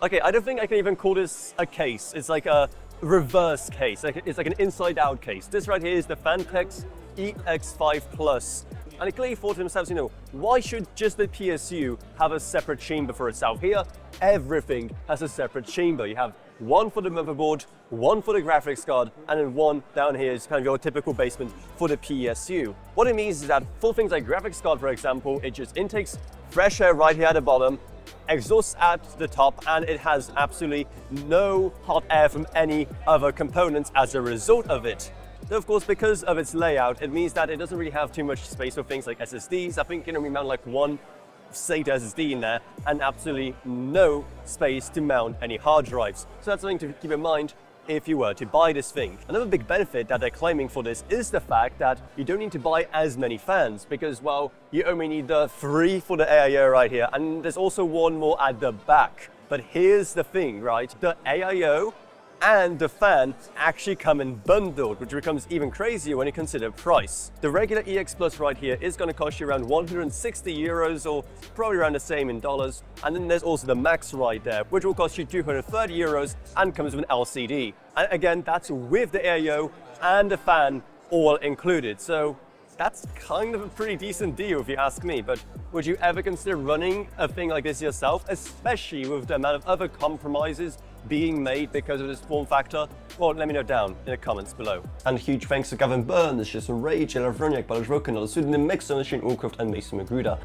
Okay, I don't think I can even call this a case. It's like a reverse case. It's like an inside-out case. This right here is the Phanteks EX5 Plus. And they clearly thought to themselves, why should just the PSU have a separate chamber for itself? Here, everything has a separate chamber. You have one for the motherboard, one for the graphics card, and then one down here is kind of your typical basement for the PSU. What it means is that for things like graphics card, for example, it just intakes fresh air right here at the bottom, exhausts at the top, and it has absolutely no hot air from any other components as a result of it. Though of course, because of its layout, it means that it doesn't really have too much space for things like SSDs. I think we mount like one SATA SSD in there and absolutely no space to mount any hard drives. So that's something to keep in mind if you were to buy this thing. Another big benefit that they're claiming for this is the fact that you don't need to buy as many fans because, well, you only need the 3 for the AIO right here, and there's also one more at the back. But here's the thing, right? The AIO and the fan actually come in bundled, which becomes even crazier when you consider price. The regular EX Plus right here is going to cost you around 160 euros, or probably around the same in dollars. And then there's also the Max right there, which will cost you 230 euros and comes with an LCD. And again, that's with the AIO and the fan all included. So that's kind of a pretty decent deal if you ask me, but would you ever consider running a thing like this yourself, especially with the amount of other compromises being made because of this form factor? Well, let me know down in the comments below. And huge thanks to Gavin Byrne, this is Rage, Ella Vroniak, Balaj Roken, Sudan Mixer Machine, Allcraft, and Mason Magruder.